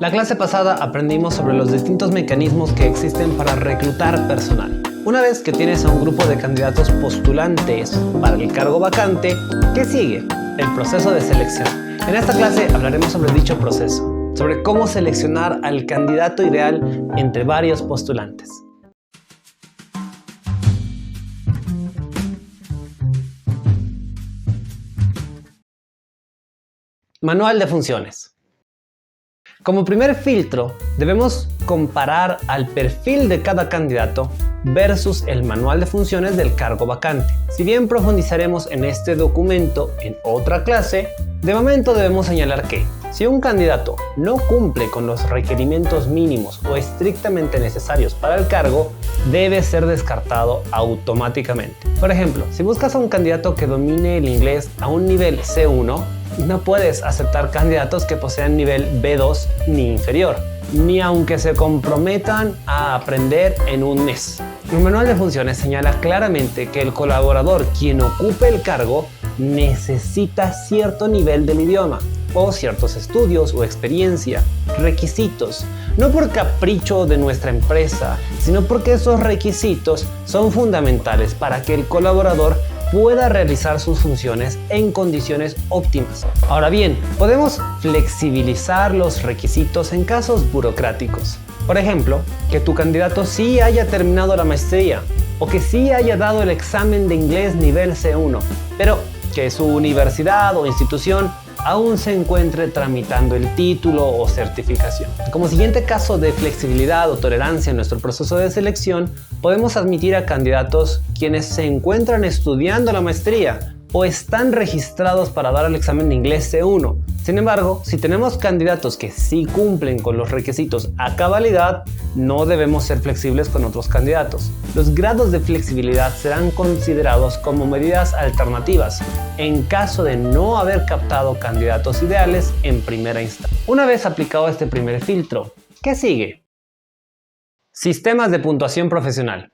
La clase pasada aprendimos sobre los distintos mecanismos que existen para reclutar personal. Una vez que tienes a un grupo de candidatos postulantes para el cargo vacante, ¿qué sigue? El proceso de selección. En esta clase hablaremos sobre dicho proceso, sobre cómo seleccionar al candidato ideal entre varios postulantes. Manual de funciones. Como primer filtro, debemos comparar al perfil de cada candidato versus el manual de funciones del cargo vacante. Si bien profundizaremos en este documento en otra clase, de momento debemos señalar que si un candidato no cumple con los requerimientos mínimos o estrictamente necesarios para el cargo, debe ser descartado automáticamente. Por ejemplo, si buscas a un candidato que domine el inglés a un nivel C1, no puedes aceptar candidatos que posean nivel B2 ni inferior, ni aunque se comprometan a aprender en un mes. El manual de funciones señala claramente que el colaborador quien ocupe el cargo necesita cierto nivel del idioma o ciertos estudios o experiencia, requisitos, no por capricho de nuestra empresa, sino porque esos requisitos son fundamentales para que el colaborador pueda realizar sus funciones en condiciones óptimas. Ahora bien, podemos flexibilizar los requisitos en casos burocráticos. Por ejemplo, que tu candidato sí haya terminado la maestría o que sí haya dado el examen de inglés nivel C1, pero que su universidad o institución aún se encuentre tramitando el título o certificación. Como siguiente caso de flexibilidad o tolerancia en nuestro proceso de selección, podemos admitir a candidatos quienes se encuentran estudiando la maestría o están registrados para dar el examen de inglés C1. Sin embargo, si tenemos candidatos que sí cumplen con los requisitos a cabalidad, no debemos ser flexibles con otros candidatos. Los grados de flexibilidad serán considerados como medidas alternativas en caso de no haber captado candidatos ideales en primera instancia. Una vez aplicado este primer filtro, ¿qué sigue? Sistemas de puntuación profesional.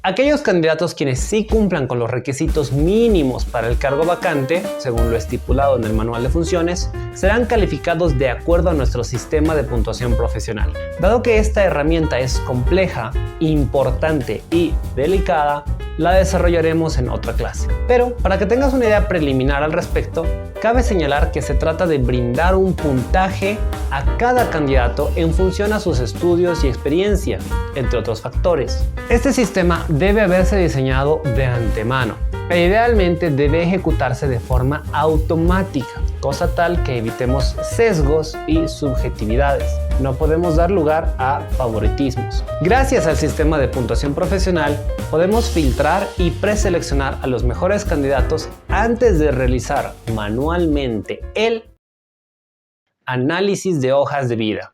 Aquellos candidatos quienes sí cumplan con los requisitos mínimos para el cargo vacante, según lo estipulado en el manual de funciones, serán calificados de acuerdo a nuestro sistema de puntuación profesional. Dado que esta herramienta es compleja, importante y delicada, la desarrollaremos en otra clase. Pero para que tengas una idea preliminar al respecto, cabe señalar que se trata de brindar un puntaje a cada candidato en función a sus estudios y experiencia, entre otros factores. Este sistema debe haberse diseñado de antemano e idealmente debe ejecutarse de forma automática, cosa tal que evitemos sesgos y subjetividades. No podemos dar lugar a favoritismos. Gracias al sistema de puntuación profesional, podemos filtrar y preseleccionar a los mejores candidatos antes de realizar manualmente el análisis de hojas de vida.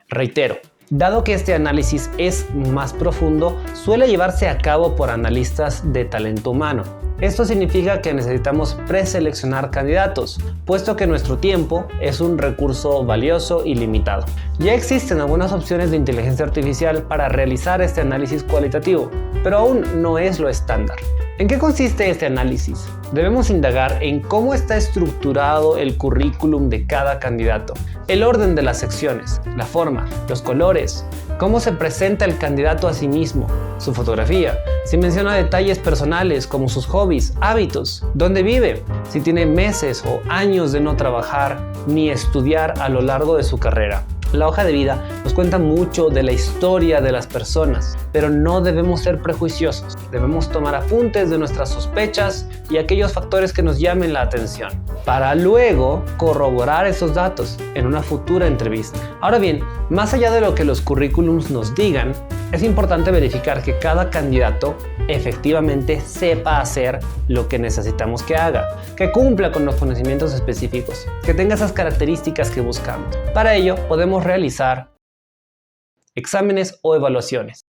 Reitero, dado que este análisis es más profundo, suele llevarse a cabo por analistas de talento humano. Esto significa que necesitamos preseleccionar candidatos, puesto que nuestro tiempo es un recurso valioso y limitado. Ya existen algunas opciones de inteligencia artificial para realizar este análisis cualitativo, pero aún no es lo estándar. ¿En qué consiste este análisis? Debemos indagar en cómo está estructurado el currículum de cada candidato, el orden de las secciones, la forma, los colores, cómo se presenta el candidato a sí mismo, su fotografía, si menciona detalles personales como sus hobbies, hábitos, dónde vive, si tiene meses o años de no trabajar ni estudiar a lo largo de su carrera. La hoja de vida nos cuenta mucho de la historia de las personas, pero no debemos ser prejuiciosos. Debemos tomar apuntes de nuestras sospechas y aquellos factores que nos llamen la atención, para luego corroborar esos datos en una futura entrevista. Ahora bien, más allá de lo que los currículums nos digan, es importante verificar que cada candidato efectivamente sepa hacer lo que necesitamos que haga, que cumpla con los conocimientos específicos, que tenga esas características que buscamos. Para ello, podemos realizar exámenes o evaluaciones.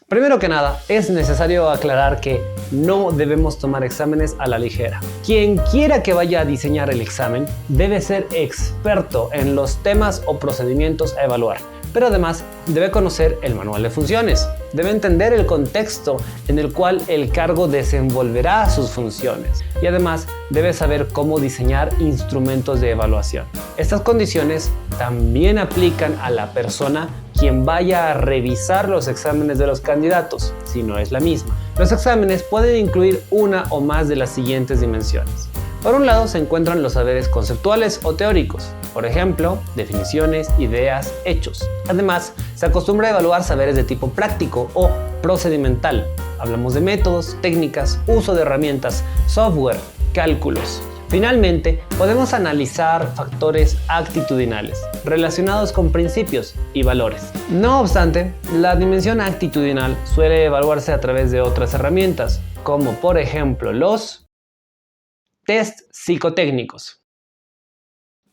Primero que nada, es necesario aclarar que no debemos tomar exámenes a la ligera. Quien quiera que vaya a diseñar el examen debe ser experto en los temas o procedimientos a evaluar. pero además debe conocer el manual de funciones, debe entender el contexto en el cual el cargo desenvolverá sus funciones y además debe saber cómo diseñar instrumentos de evaluación. Estas condiciones también aplican a la persona quien vaya a revisar los exámenes de los candidatos, si no es la misma. Los exámenes pueden incluir una o más de las siguientes dimensiones. Por un lado se encuentran los saberes conceptuales o teóricos, por ejemplo, definiciones, ideas, hechos. Además, se acostumbra a evaluar saberes de tipo práctico o procedimental. Hablamos de métodos, técnicas, uso de herramientas, software, cálculos. Finalmente, podemos analizar factores actitudinales relacionados con principios y valores. No obstante, la dimensión actitudinal suele evaluarse a través de otras herramientas, como por ejemplo los test psicotécnicos.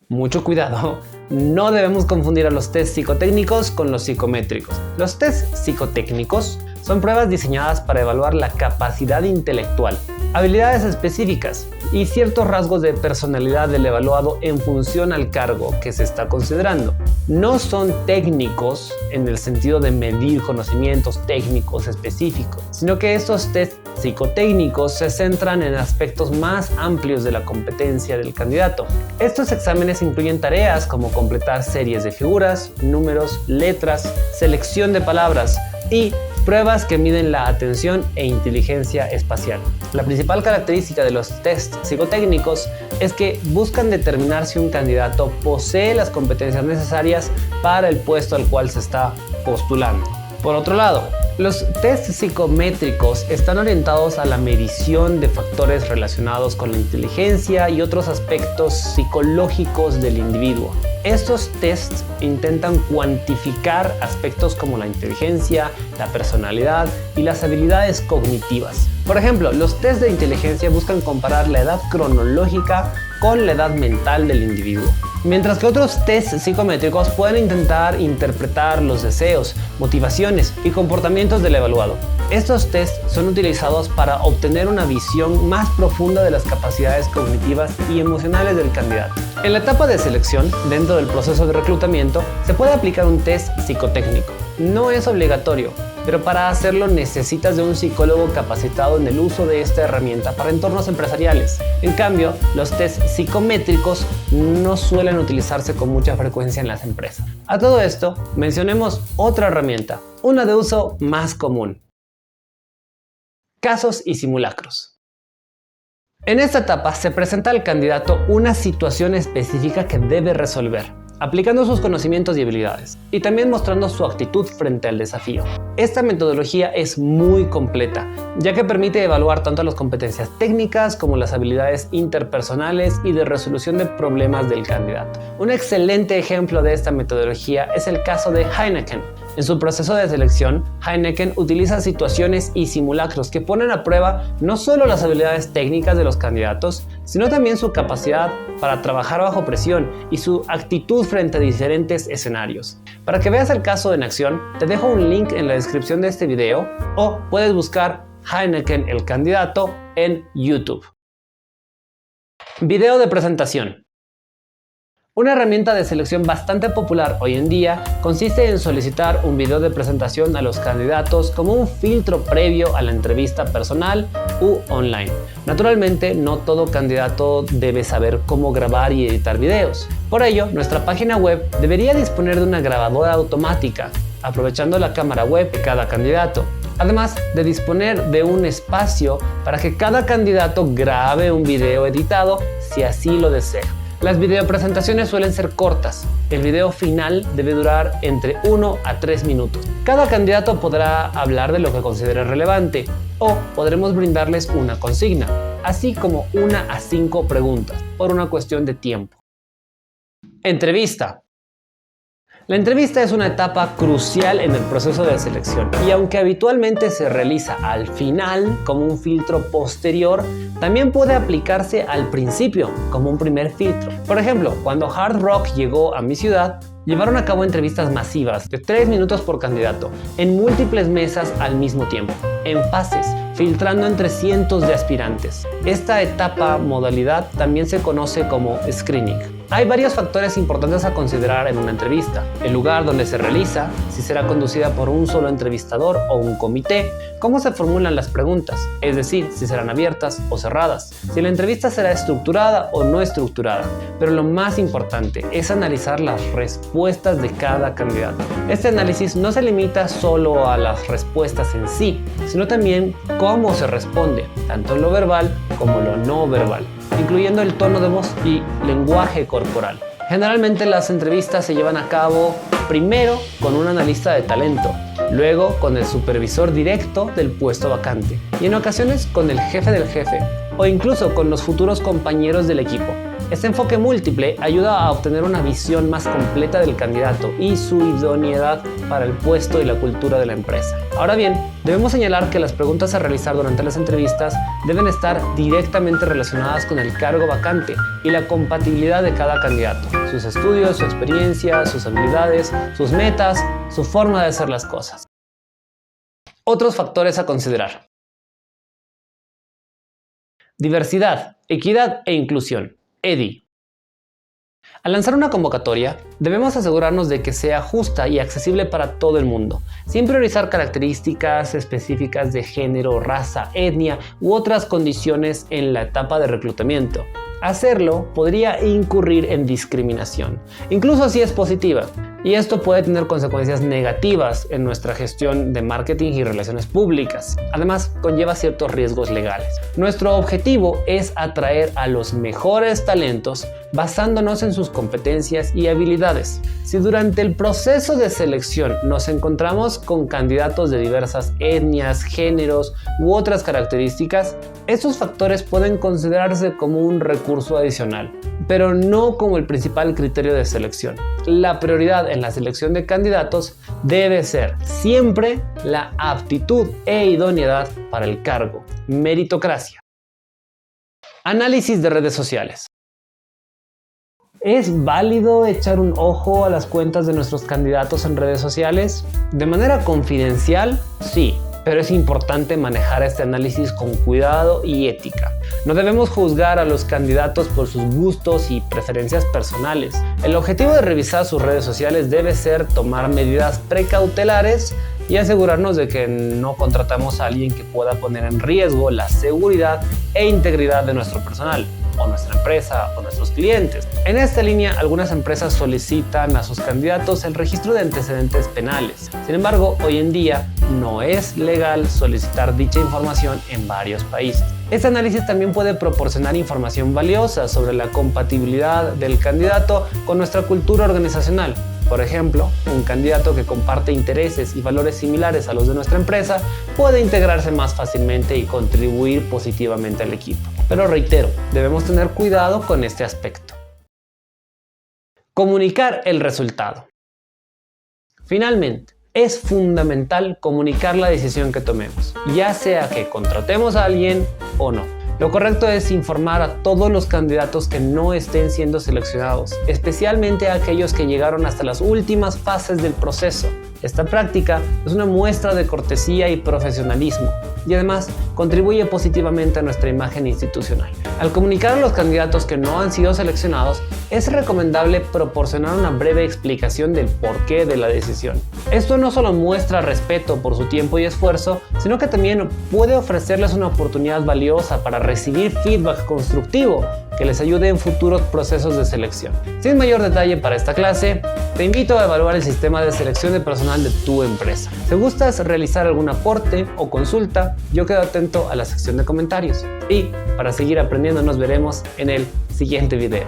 Mucho cuidado, no debemos confundir a los test psicotécnicos con los psicométricos. Los test psicotécnicos son pruebas diseñadas para evaluar la capacidad intelectual, habilidades específicas y ciertos rasgos de personalidad del evaluado en función al cargo que se está considerando. No son técnicos en el sentido de medir conocimientos técnicos específicos, sino que estos test psicotécnicos se centran en aspectos más amplios de la competencia del candidato. Estos exámenes incluyen tareas como completar series de figuras, números, letras, selección de palabras y pruebas que miden la atención e inteligencia espacial. La principal característica de los tests psicotécnicos es que buscan determinar si un candidato posee las competencias necesarias para el puesto al cual se está postulando. Por otro lado, los tests psicométricos están orientados a la medición de factores relacionados con la inteligencia y otros aspectos psicológicos del individuo. Estos tests intentan cuantificar aspectos como la inteligencia, la personalidad y las habilidades cognitivas. Por ejemplo, los tests de inteligencia buscan comparar la edad cronológica con la edad mental del individuo, mientras que otros tests psicométricos pueden intentar interpretar los deseos, motivaciones y comportamientos del evaluado. Estos tests son utilizados para obtener una visión más profunda de las capacidades cognitivas y emocionales del candidato. En la etapa de selección, dentro del proceso de reclutamiento, se puede aplicar un test psicotécnico. No es obligatorio, pero para hacerlo necesitas de un psicólogo capacitado en el uso de esta herramienta para entornos empresariales. En cambio, los tests psicométricos no suelen utilizarse con mucha frecuencia en las empresas. A todo esto, mencionemos otra herramienta, una de uso más común: casos y simulacros. En esta etapa se presenta al candidato una situación específica que debe resolver, aplicando sus conocimientos y habilidades, y también mostrando su actitud frente al desafío. Esta metodología es muy completa, ya que permite evaluar tanto las competencias técnicas como las habilidades interpersonales y de resolución de problemas del candidato. Un excelente ejemplo de esta metodología es el caso de Heineken. En su proceso de selección, Heineken utiliza situaciones y simulacros que ponen a prueba no solo las habilidades técnicas de los candidatos, sino también su capacidad para trabajar bajo presión y su actitud frente a diferentes escenarios. Para que veas el caso en acción, te dejo un link en la descripción de este video o puedes buscar Heineken el candidato en YouTube. Video de presentación. Una herramienta de selección bastante popular hoy en día consiste en solicitar un video de presentación a los candidatos como un filtro previo a la entrevista personal u online. Naturalmente, no todo candidato debe saber cómo grabar y editar videos. Por ello, nuestra página web debería disponer de una grabadora automática, aprovechando la cámara web de cada candidato, además de disponer de un espacio para que cada candidato grabe un video editado si así lo desea. Las videopresentaciones suelen ser cortas. El video final debe durar entre 1 a 3 minutos. Cada candidato podrá hablar de lo que considere relevante o podremos brindarles una consigna, así como 1 a 5 preguntas, por una cuestión de tiempo. Entrevista. La entrevista es una etapa crucial en el proceso de selección y aunque habitualmente se realiza al final como un filtro posterior, también puede aplicarse al principio como un primer filtro. Por ejemplo, cuando Hard Rock llegó a mi ciudad, llevaron a cabo entrevistas masivas de 3 minutos por candidato en múltiples mesas al mismo tiempo, en fases, filtrando entre cientos de aspirantes. Esta modalidad también se conoce como screening. Hay varios factores importantes a considerar en una entrevista: el lugar donde se realiza, si será conducida por un solo entrevistador o un comité, cómo se formulan las preguntas, es decir, si serán abiertas o cerradas, si la entrevista será estructurada o no estructurada, pero lo más importante es analizar las respuestas de cada candidato. Este análisis no se limita solo a las respuestas en sí, sino también cómo se responde, tanto en lo verbal como lo no verbal, incluyendo el tono de voz y lenguaje corporal. Generalmente las entrevistas se llevan a cabo primero con un analista de talento, luego con el supervisor directo del puesto vacante y en ocasiones con el jefe del jefe o incluso con los futuros compañeros del equipo. Este enfoque múltiple ayuda a obtener una visión más completa del candidato y su idoneidad para el puesto y la cultura de la empresa. Ahora bien, debemos señalar que las preguntas a realizar durante las entrevistas deben estar directamente relacionadas con el cargo vacante y la compatibilidad de cada candidato, sus estudios, su experiencia, sus habilidades, sus metas, su forma de hacer las cosas. Otros factores a considerar: diversidad, equidad e inclusión. EDI. Al lanzar una convocatoria, debemos asegurarnos de que sea justa y accesible para todo el mundo, sin priorizar características específicas de género, raza, etnia u otras condiciones en la etapa de reclutamiento. Hacerlo podría incurrir en discriminación, incluso si es positiva, y esto puede tener consecuencias negativas en nuestra gestión de marketing y relaciones públicas. Además, conlleva ciertos riesgos legales. Nuestro objetivo es atraer a los mejores talentos basándonos en sus competencias y habilidades. Si durante el proceso de selección nos encontramos con candidatos de diversas etnias, géneros u otras características, estos factores pueden considerarse como un recurso adicional, pero no como el principal criterio de selección. La prioridad en la selección de candidatos debe ser siempre la aptitud e idoneidad para el cargo. Meritocracia. Análisis de redes sociales. ¿Es válido echar un ojo a las cuentas de nuestros candidatos en redes sociales? De manera confidencial, sí, pero es importante manejar este análisis con cuidado y ética. No debemos juzgar a los candidatos por sus gustos y preferencias personales. El objetivo de revisar sus redes sociales debe ser tomar medidas precautelares y asegurarnos de que no contratamos a alguien que pueda poner en riesgo la seguridad e integridad de nuestro personal, o nuestra empresa o nuestros clientes. En esta línea, algunas empresas solicitan a sus candidatos el registro de antecedentes penales. Sin embargo, hoy en día no es legal solicitar dicha información en varios países. Este análisis también puede proporcionar información valiosa sobre la compatibilidad del candidato con nuestra cultura organizacional. Por ejemplo, un candidato que comparte intereses y valores similares a los de nuestra empresa puede integrarse más fácilmente y contribuir positivamente al equipo. Pero reitero, debemos tener cuidado con este aspecto. Comunicar el resultado. Finalmente, es fundamental comunicar la decisión que tomemos, ya sea que contratemos a alguien o no. Lo correcto es informar a todos los candidatos que no estén siendo seleccionados, especialmente a aquellos que llegaron hasta las últimas fases del proceso. Esta práctica es una muestra de cortesía y profesionalismo y además contribuye positivamente a nuestra imagen institucional. Al comunicar a los candidatos que no han sido seleccionados, es recomendable proporcionar una breve explicación del porqué de la decisión. Esto no solo muestra respeto por su tiempo y esfuerzo, sino que también puede ofrecerles una oportunidad valiosa para recibir feedback constructivo que les ayude en futuros procesos de selección. Sin mayor detalle para esta clase, te invito a evaluar el sistema de selección de personal de tu empresa. Si gustas realizar algún aporte o consulta, yo quedo atento a la sección de comentarios. Y para seguir aprendiendo nos veremos en el siguiente video.